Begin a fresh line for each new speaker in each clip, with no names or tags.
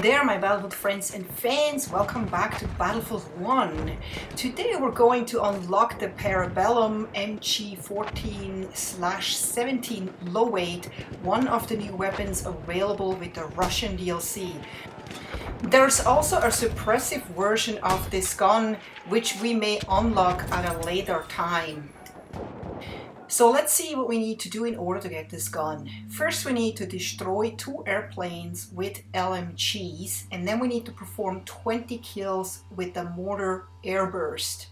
Hello there, my Battlefield friends and fans. Welcome back to Battlefield 1. Today we're going to unlock the Parabellum MG14/17 low weight, one of the new weapons available with the Russian DLC. There's also a suppressive version of this gun, which we may unlock at a later time. So let's see what we need to do in order to get this gun. First we need to destroy 2 airplanes with LMGs, and then we need to perform 20 kills with the mortar airburst.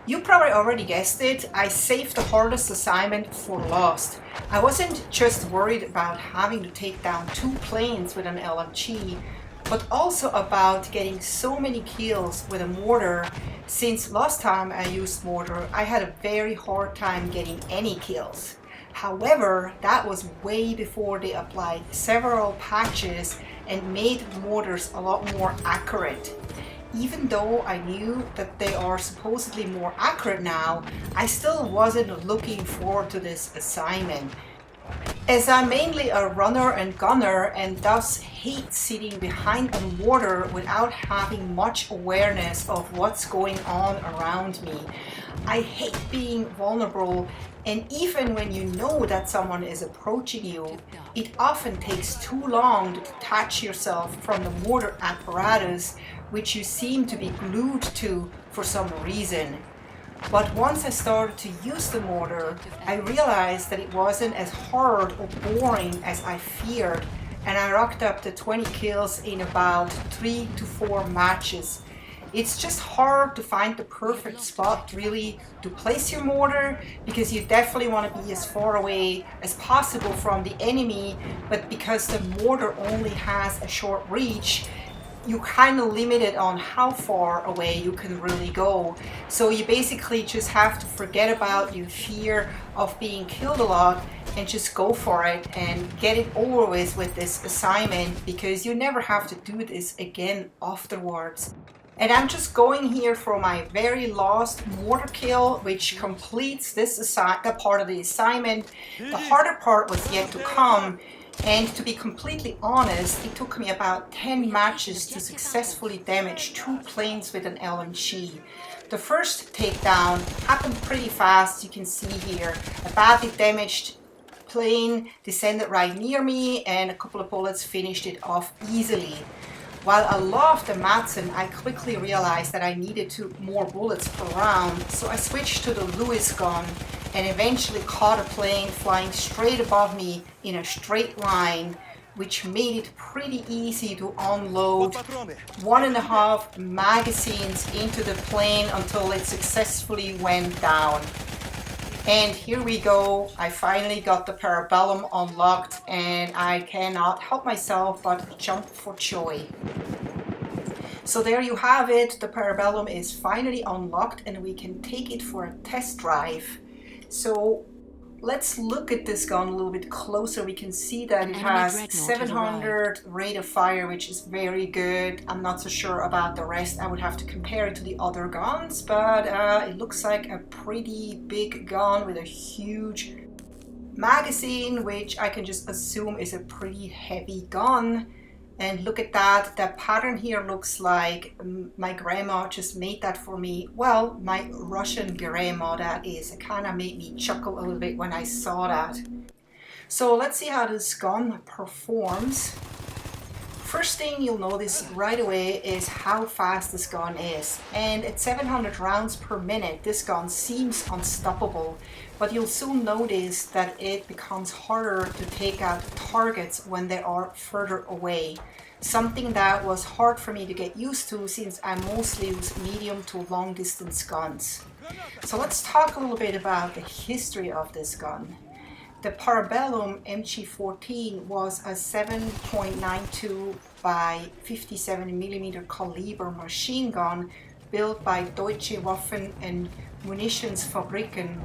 You probably already guessed it, I saved the hardest assignment for last. I wasn't just worried about having to take down 2 planes with an LMG, but also about getting so many kills with a mortar. Since last time I used mortar, I had a very hard time getting any kills. However, that was way before they applied several patches and made mortars a lot more accurate. Even though I knew that they are supposedly more accurate now, I still wasn't looking forward to this assignment. As I'm mainly a runner and gunner and thus hate sitting behind a mortar without having much awareness of what's going on around me. I hate being vulnerable, and even when you know that someone is approaching you, it often takes too long to detach yourself from the mortar apparatus, which you seem to be glued to for some reason. But once I started to use the mortar, I realized that it wasn't as hard or boring as I feared, and I racked up the 20 kills in about 3 to 4 matches. It's just hard to find the perfect spot really to place your mortar, because you definitely want to be as far away as possible from the enemy, but because the mortar only has a short reach, you kind of limited on how far away you can really go. So you basically just have to forget about your fear of being killed a lot and just go for it and get it over with this assignment, because you never have to do this again afterwards. And I'm just going here for my very last mortar kill, which completes this the part of the assignment. The harder part was yet to come. And to be completely honest, it took me about 10 matches to successfully damage 2 planes with an LMG. The first takedown happened pretty fast. You can see here a badly damaged plane descended right near me, and a couple of bullets finished it off easily. While I loved the Madsen, I quickly realized that I needed more bullets per round, so I switched to the Lewis gun and eventually caught a plane flying straight above me in a straight line, which made it pretty easy to unload 1.5 magazines into the plane until it successfully went down. And here we go, I finally got the Parabellum unlocked, and I cannot help myself but jump for joy. So there you have it, the Parabellum is finally unlocked and we can take it for a test drive. So let's look at this gun a little bit closer. We can see that it has 700 rate of fire, which is very good. I'm not so sure about the rest. I would have to compare it to the other guns, but it looks like a pretty big gun with a huge magazine, which I can just assume is a pretty heavy gun. And look at that, the pattern here looks like my grandma just made that for me. Well, my Russian grandma, that is. It kind of made me chuckle a little bit when I saw that. So let's see how this gun performs. First thing you'll notice right away is how fast this gun is. And at 700 rounds per minute, this gun seems unstoppable. But you'll soon notice that it becomes harder to take out targets when they are further away. Something that was hard for me to get used to, since I mostly use medium to long distance guns. So let's talk a little bit about the history of this gun. The Parabellum MG14 was a 7.92 by 57mm caliber machine gun built by Deutsche Waffen- und Munitionsfabriken.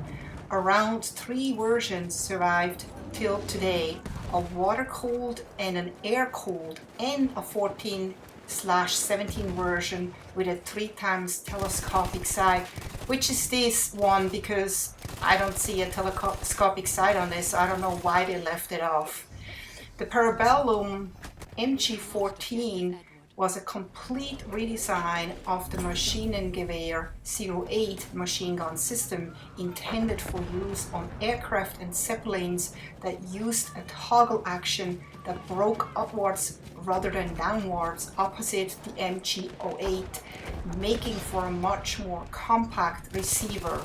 Around 3 versions survived till today, a water-cooled and an air-cooled, and a 14/17 version with a 3 times telescopic sight, which is this one, because I don't see a telescopic sight on this, so I don't know why they left it off. The Parabellum MG14 was a complete redesign of the Maschinengewehr 08 machine gun system intended for use on aircraft and zeppelins that used a toggle action that broke upwards rather than downwards opposite the MG08, making for a much more compact receiver.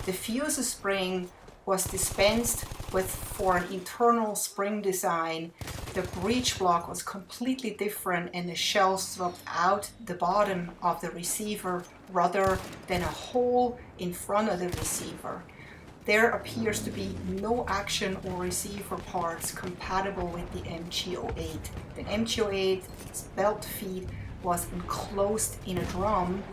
The fuse spring was dispensed with for an internal spring design. The breech block was completely different and the shells dropped out the bottom of the receiver rather than a hole in front of the receiver. There appears to be no action or receiver parts compatible with the MG08. The MG08's belt feed was enclosed in a drum.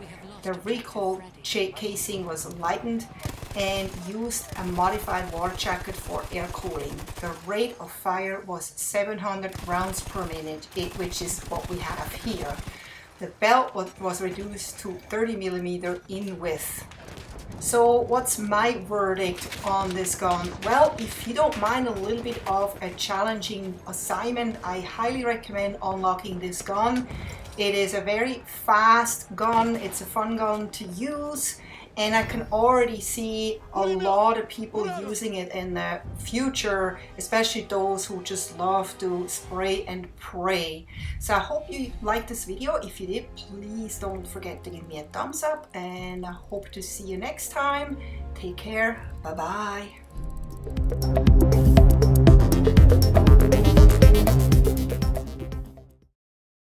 The recoil casing was lightened and used a modified water jacket for air cooling. The rate of fire was 700 rounds per minute, which is what we have here. The belt was reduced to 30 millimeter in width. So what's my verdict on this gun? Well, if you don't mind a little bit of a challenging assignment, I highly recommend unlocking this gun. It is a very fast gun, it's a fun gun to use, and I can already see a lot of people using it in the future, especially those who just love to spray and pray. So I hope you liked this video. If you did, please don't forget to give me a thumbs up, and I hope to see you next time. Take care. Bye bye.